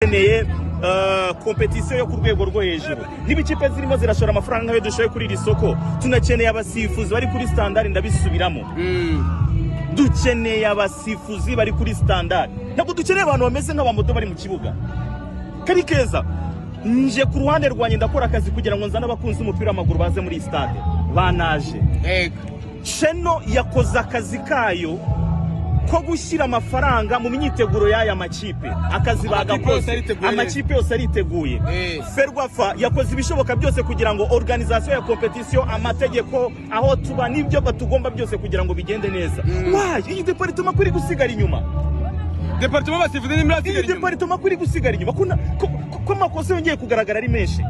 dukeneye competition yo ku rwego rwo hejuru. Niba ikipe zirimo zirashora amafaranga nk'ayo dushoye kuri iri soko, tunakeneye abasifuzi bari kuri standard ndabisubiramo. Dukeneye abasifuzi bari kuri standard. Ntabwo dukeneye abantu bameze nk'abamoto bari mu kibuga. Kari keza. Nje ku ruhande rwanye ndakora akazi kugira ngo nzane abakunzi umupira w'amaguru baze muri stade. Banaje. Cheno yakoze akazi kayo ko gushyira amafaranga mu myiteguro y'aya makipe. Akazi bagakoze. Amakipe yose ariteguye. Ferwafa yakoze ibishoboka byose kugira ngo organisation ya competition, amategeko, aho tuba nibyo batugomba byose kugira ngo bigende neza. Iyi departement kuri gusigara inyuma. Departement basifuze n'imirasigara inyuma. Departement kuri gusigara inyuma. Ko amakosa yongeye kugaragara ari menshi.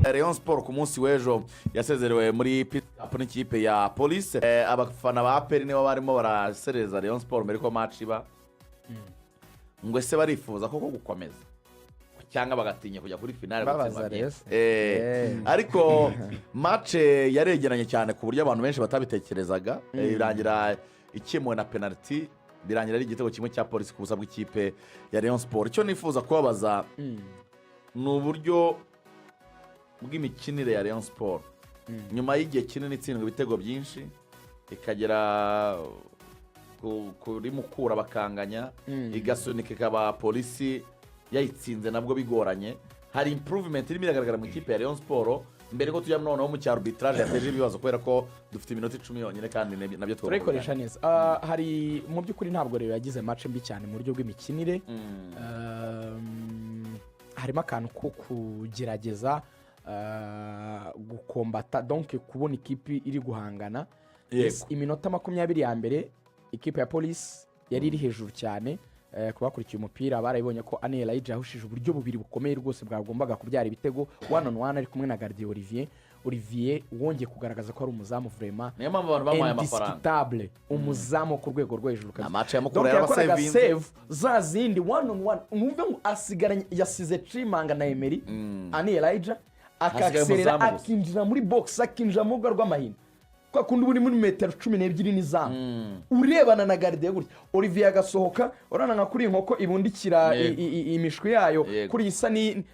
Rayon Sport ku munsi w'ejo yasezerewe muri pit-up n'ikipe ya Police. Abafana ba APR nibo barimo barasereza Rayon Sport mbere ko match iba. Ngo ese barifuza koko gukomeza cyangwa bagatinya kujya kuri finale ariko match yaregeranye cyane ku buryo abantu benshi batabitekerezaga. Irangira ikimwe na penalty, birangira ari igitego kimwe cya Police ku busa bw'ikipe ya Rayon Sport. Icyo nifuza kubabaza ni uburyo bw'imikinire ya Rayon Sport nyuma y'igihe kinini itsindwa ibitego byinshi ikagera kuri Mukura bakanganya igasunika ikaba Polisi yayitsinze nabwo bigoranye. Hari improvement irimo iragaragara mu ikipe ya Rayon Sport mbere ko tujya noneho mu cya arbitrage yateje ibibazo kubera ko dufite iminota 10 yonyine kandi nabyo turikoresha neza. Hari mu by'ukuri ntabwo rero yagize match mbi cyane mu buryo bw'imikinire. Harimo akantu ko kugerageza gukombata donc kubona ikipe iri guhangana. Iminota 20 ya mbere ikipe ya Police yari iri hejuru cyane. Kubakurikiye umupira barayibonye ko Ane Elijah yahushije uburyo bubiri bukomeye rwose bwagombaga kubyara ibitego one on one ari kumwe na Gardien Olivier wongeye kugaragaza ko ari umuzamu vraiment niyo mpamvu abantu bamuhaye amafaranga, umuzamu ku rwego rwo hejuru kazi. Amace y'amukuru y'abasave save za zindi one on one umve ngo asigaranye yasize Trimanga na Emery. Ane Elijah akaserera akinjira muri box akinjira mu rwa rw'amahina kwa kundi buri muri metero 12 n'izamu urebana na Gardien gutya. Olivier agasohoka urana nka kuri inkoko ibundikira imishwi yayo kuri isa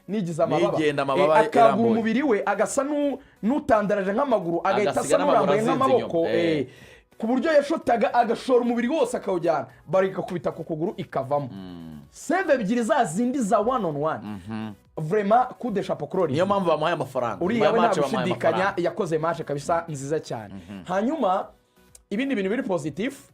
nigiza amababa akagura umubiri we agasa n'utandaraje nk'amaguru agahita asa n'urambaye nk'amaboko ku buryo yashotaga agashora umubiri wose akawujyana barika kubita ku kuguru ikavamo. Save ebyiri za zindi za one on one vraiment coup de chapeau crori. Niyo mpamvu bamuhaye amafaranga. Uriya we ntagushidikanya yakoze match kabisa nziza cyane. Hanyuma ibindi bintu biri positif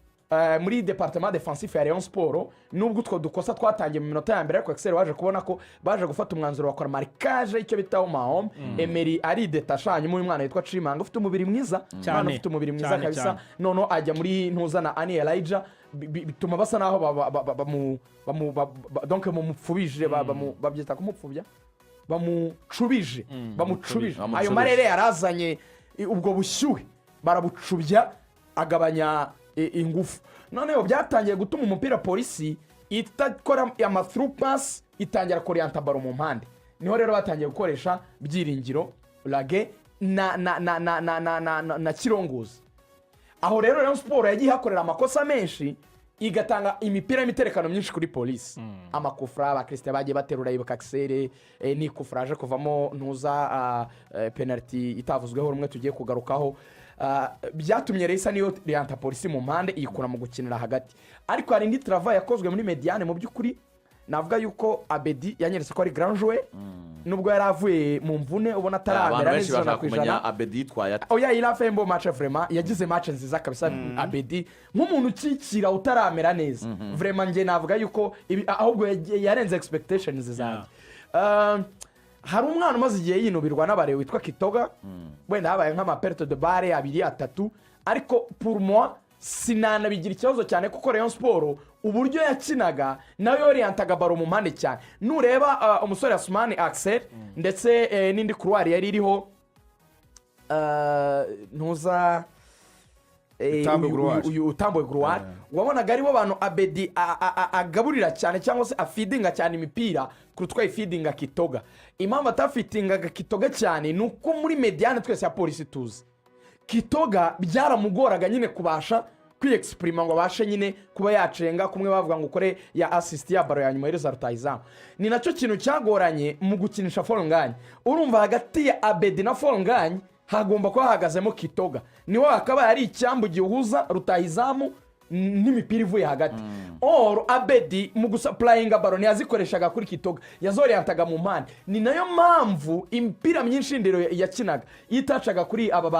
muri departement defensif ya Rayon Sport nubwo utwo dukosa twatangiye mu minota ya mbere ariko Excel waje kubona ko baje gufata umwanzuro wakora marquage icyo bitaho mahom. Emery ari detachanye mu mwana yitwa Trimanga ufite umubiri mwiza cyane, ufite umubiri mwiza kabisa. Nono ajya muri ntuzana Ane Elijah bituma basa naho donc mumupfubije babyita kumupfubya bamucubije ayo marere yarazanye ubwo bushyuhe barabucubya agabanya ingufu. Noneho byatangiye gutuma umupira Polisi itakora ama through pass itangira korienta baro mu mpande. Niho rero batangiye gukoresha Byiringiro Lage na Kirongozi. Aho rero Rayon Sport yagiye hakorera amakosa menshi igatanga imipira y'imiterekano myinshi kuri Polisi. Amakufra aba Christian bagiye baterura ibuka Axel ni kufraje kuvamo ntuza penalty itavuzweho rumwe tugiye kugarukaho. Byatumye Reisa niyo rianta Polisi mu mpande ikura mu gukinira hagati. Ariko hari indi travail yakozwe muri mediane mu by'ukuri navuga yuko Abedi yanyeretse ko ari grand joueur nubwo yaravuye mu mvune ubona ataramera neza na kwijana. Abedi yitwaye ati oya il a fait un bon match vraiment yagize match nziza kabisa. Abedi nk'umuntu ukikira utaramera neza vraiment nge navuga yuko ahubwo yarenze expectations zanjye. Hari umwana umaze igihe yinubirwa n'abarewe witwa Kitoga wenda habaye nk'ama perte de balle 2-3 ariko pour moi sinanabigira ikibazo cyane kuko Rayon Sport uburyo yakinaga nayo orientaga baro mu mpande cyane. Nureba umusore Asmani Axel ndetse n'indi couloir yari iriho ntuza utamboye Gruar wabonaga aribo abantu Abedi agaburira cyane cyangwa se afidinga cyane imipira kurutwa ifidinga Kitoga. Impamvu atafidinga Kitoga cyane nuko muri mediane twese ya Polisi tuzi Kitoga byaramugoraga nyine kubasha kwiyexprima ngo abashe nyine kuba yacenga kumwe bavuga ngo ukore ya assist ya baro ya nyuma y'iriza rutayizamu. Ni nacyo kintu cyagoranye mu gukinisha Folnganye. Urumva hagati ya Abedi na Folnganye hagomba kuba hahagazemo Kitoga, niwe akaba ari icyambu gihuza rutayizamu n'imipira ivuye hagati. Or Abedi mu gusapurayinga baro ntiyazikoreshaga kuri Kitoga, yazoriyantaga mu mpande. Ni nayo mpamvu imipira myinshi ndero yakinaga yitacaga kuri aba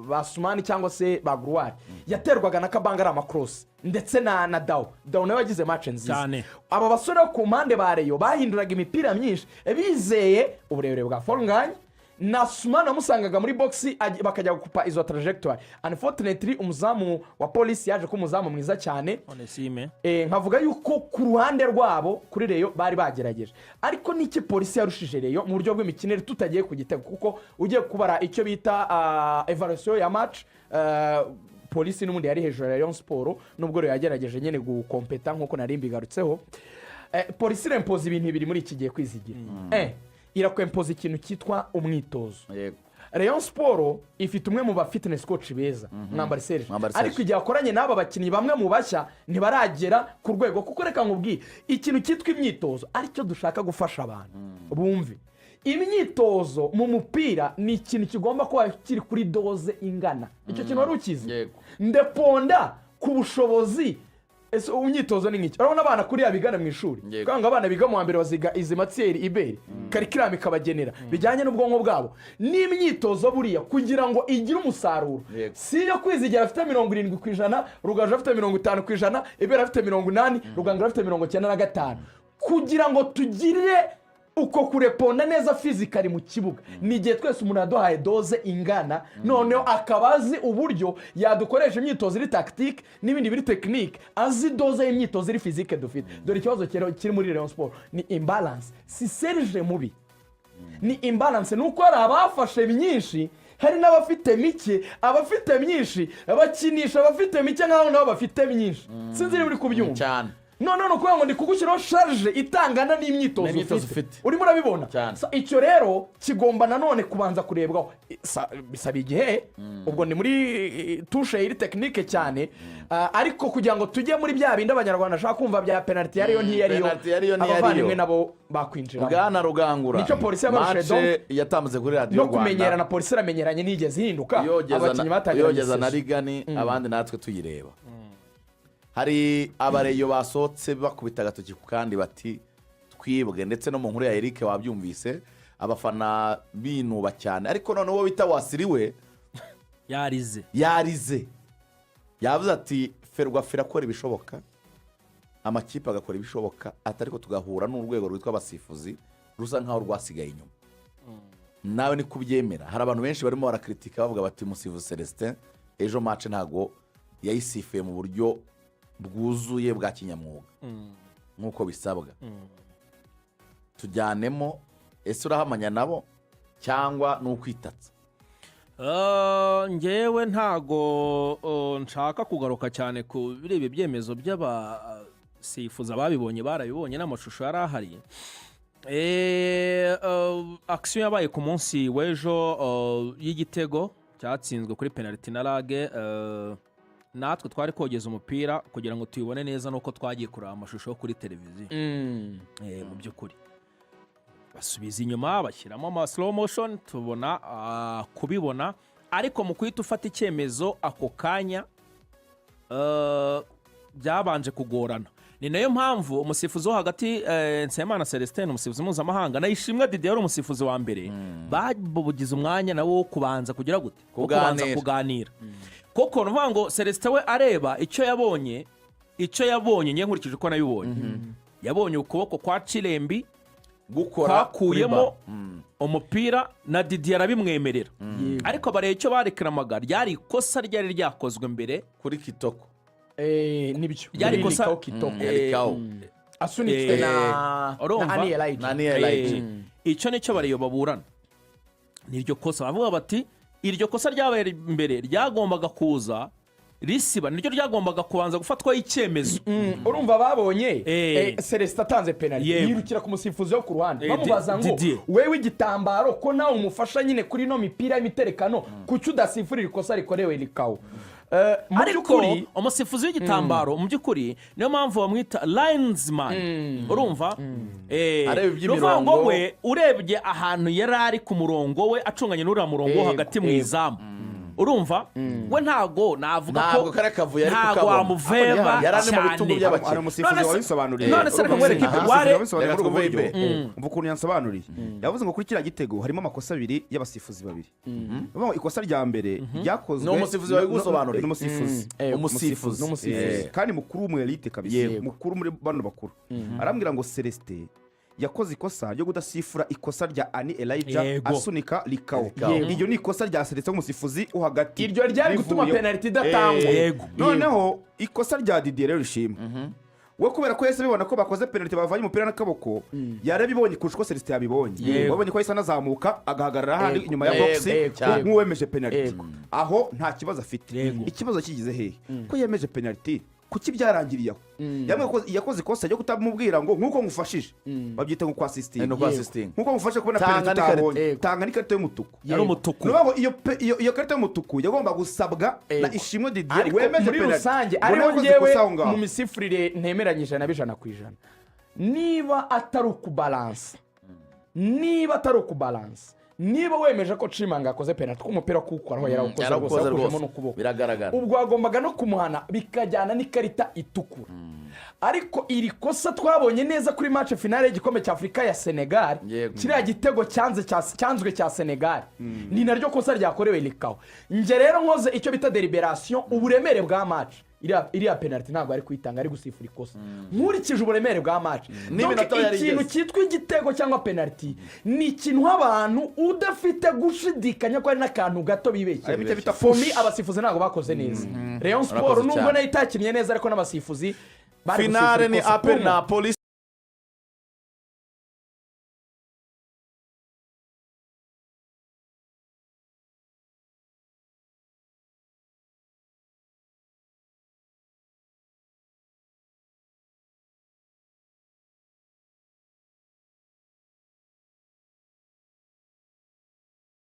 ba Sumani cyangwa se ba Gruwari, yaterwaga na Kabangara amakrosi ndetse na Dawo nawe wagize match nziza. Aba basore ku mpande ba Rayon bahinduraga imipira myinshi bizeye uburebure bwa Folnganye na Sumana musangaga muri boxi bakajya gukupa izo trajectoire. Unfortunately umuzamu wa polisi yaje ko umuzamu mwiza cyane Onesime, nkavuga yuko ku ruhande rwabo kuri Rayon bari bagerageje, ariko niki polisi yarushije Rayon mu buryo bw'imikinire tutagiye ku gitego, kuko ugiye kubara icyo bita evaluation ya match. Polisi n'umundi yari hejuru ya Rayon Sport nubwo Rayon yagerageje nyene gukompeta nkuko nari mbigarutseho. Polisi rempoza ibintu biri muri iki gihe kwizigira. Irakwempoza ikintu cyitwa umwitozo. Rayon Sport ifite umwe mu ba fitness coach beza mwambari Serge, ariko igihe akoranye n'aba bakinnyi bamwe mu bashya ntibaragera ku rwego, kuko reka nkubwire ikintu cyitwa imyitozo aricyo dushaka gufasha abantu bumve. Imyitozo mu mupira ni ikintu kigomba kuba kiri kuri doze ingana. Icyo kintu wari ukizi ndeponda ku bushobozi. Imyitozo ni nk'iki, urabona abana kuriya bigana mu ishuri, kwanga abana biga mu wa mbere baziga izi matiere ibere karikirami kabagenera bijyanye n'ubwonko bwabo. N'imyitozo buriya kugira ngo igire umusaruro si yo kwizigira afite 70%, Rugaju afite 50%, ibere afite 80%, Ruganga afite 95%. Kugira ngo tugire uko kureponda neza physically mu kibuga ni igihe twese umuntu yaduhaye doze ingana, noneho akabazi uburyo yadukoresha imyitozo iri tactique n'ibindi biri technique, azi doze y'imyitozo iri physique dufite. Dore ikibazo kiri muri Rayon Sport ni imbalance. Si Serge mubi, ni imbalance. Nuko hari abafashe myinshi, hari n'abafite mike, abafite myinshi abakinisha abafite mike nkaho nabo bafite myinshi. Sinzi uri kubyumva cyane. No ukuvuga ngo ndi kugushyiraho charge itangana n'imyitozo ufite. Urimo urabibona? Icyo rero kigomba nanone kubanza kurebwaho. Bisaba igihe, ubwo ni muri touche iri technique cyane, ariko kugira ngo tujye muri bya bindi abanyarwanda ashaka kumva bya penalty yariyo ntiyariyo abavandimwe nabo bakwinjira. Bwana Rugangura nicyo polisi yabarushe yatamze kuri radio Rwanda no kumenyera na polisi iramenyeranye nigeze hinduka abakinnyi batangiye yogeza na Rigani abandi natwe tuyireba. Hari abareyo basohotse bakubita agatoki ku kandi bati twibwe, ndetse no mu nkuru ya Eric wabyumvise abafana binuba cyane, ariko none wo bita wasiriwe yarize yavuze ati Ferwafa akora ibishoboka, amakipe agakora ibishoboka, atari ko tugahura n'urwego rwitwa abasifuzi rusa nkaho rwasigaye inyuma. Nawe ni kubyemera. Hari abantu benshi barimo barakritika bavuga bati Musifuzi Celestin ejo match ntago yayisifuye mu buryo bwuzuye bwa kinyamwuga nkuko bisabwa. Tujyanemo, ese urahamanya nabo cyangwa n'ukwitatsa? Ngewe ntago nshaka kugaruka cyane ku birebe byemezo by'abasifuza babibonye barabibonye n'amashusho yari ahari. Action yabaye ku munsi w'ejo y'igitego cyatsinzwe kuri penalty na Lage. Natwe twari kogeza umupira kugira ngo tuyibone neza nuko twagiye kureba amashusho kuri televiziyo. Mu by'ukuri basubiza inyuma bashyiramo ama slow motion tubona kubibona, ariko mu kwita ufata icyemezo ako kanya byabanje kugorana. Ni nayo mpamvu umusifuzi wo hagati Nsayimana Celestin umusifuzi mpuzamahanga na Ishimwe Didier umusifuzi wa mbere babugize umwanya nawo wo kubanza kugira gute kuganira. Koko nuvuga ngo Celestin we areba icyo yabonye ngiye nkurikije uko nabibonye. Yabonye ukuboko kwa Cirembi gukora kuyemo umupira na Didier arabimwemerera, ariko bareye icyo barekramaga ryari ikosa ryari ryakozwe mbere kuri Kitoko. Nibyo ryari ikosa Kitoko asunitswe na Anielaide. Icyo nicyo bareye baburana niryo kosa. Bavuga bati iryo kosa ryabaye mbere ryagombaga kuza risiba, niryo ryagombaga kubanza gufatwa icyemezo. Urumva babonye Celestin atanze penalty yirukira ku musifuzi wo ku ruhande bamubaza ngo wewe igitambaro ko nawe umufasha nyine kuri no mipira y'imiterekano kuki udasifurira ikosa rikorewe Likao. mu ariko by'ukuri umusifuzi w'igitambaro mu by'ukuri niyo mpamvu bamwita linesman urumva Areba iby'imirongo. ruvango we urebye ahantu yari ari ku murongo we acunganye n'uriya murongo wo hagati mu izamu urumva we ntago navuga ko ntabwo kare kavuye ariko ntago kabona wamuveba yari ari mu bitugu cyane by'abakinnyi. hari umusifuzi wabisobanuriye none se reka nkwereke Aha. ware Reka twumve ibe. umva ukuntu yansobanuriye yavuze ngo kuri kiriya gitego harimo amakosa abiri y'abasifuzi babiri Bavuga ngo ikosa rya mbere ryakozwe Ni umusifuzi wabigusobanuriye? ni umusifuzi umusifuzi kandi mukuru w'umwelite kabisa Yego. mukuru muri bano bakuru arambwira ngo Celestin yakoze ikosa ryo kudasifura ikosa rya Ani Elijah Yego. asunika Likao Yego. iryo ni ikosa rya Celestin w'umusifuzi uhagati iryo ryari gutuma rivuyeho. penaliti idatangwa Yego. noneho ikosa rya Didier rero rishimwe we kubera ko yese bibona ko bakoze penaliti bavanye umupira n'akaboko yarabibonye kurusha uko Celestin yabibonye Yego. wabonye ko yahise anazamuka agahagarara handi inyuma ya Yego, boxi cyane. nk'uwemeje penaliti Yego. aho nta kibazo afite Yego. ikibazo kigize hehe ko yemeje penaliti kuki byarangiriye aho yakoze ikosa ryo kutamubwira ngo nk'uko ngufashije babyita ngo kwa assisting no kwa assisting. nk'uko ngufashe kubona Tanga penaliti n'ikarita. utabonye Yego. tanga n'ikarita y'umutuku yari umutuku ni ukuvuga ngo iyo karita y'umutuku yagomba gusabwa na Yego. Ishimwe Didier ariko wemeje muri penaliti rusange Ubona ariho yakoze ngewe ikosa aho ngaho. mu misifurire ntemeranyije na ijana ku ijana niba atari ukubalansa niba wemeje ko Chimanga akoze penaliti ko umupira kuwukoraho yarawukoze rwose yarawukoze yawukujemo rwose n'ukuboko biragaragara ubwo wagombaga no kumuhana bikajyana n'ikarita itukura ariko iri kosa twabonye neza kuri match finale y'igikombe cya Afurika ya Senegal Yego. kiriya gitego cyanzwe cya Senegal ni naryo kosa ryakorewe Likao nge rero nkoze icyo bita deliberation uburemere bwa match iriya penaliti ntabwo ari kuyitanga ari gusifura ikosa nkurikije uburemere bwa match N'iminota yari ikintu igeze. cyitwa igitego cyangwa penaliti ni ikintu nk'abantu udafite gushidikanya ko ari n'akantu gato bibeshye Ari byo bita for me abasifuzi ntabwo bakoze neza Rayon Sport Barakoze nubwo cyane. nayo itakinnye neza ariko n'abasifuzi bari finale gusifura ni ikosa. apel na polisi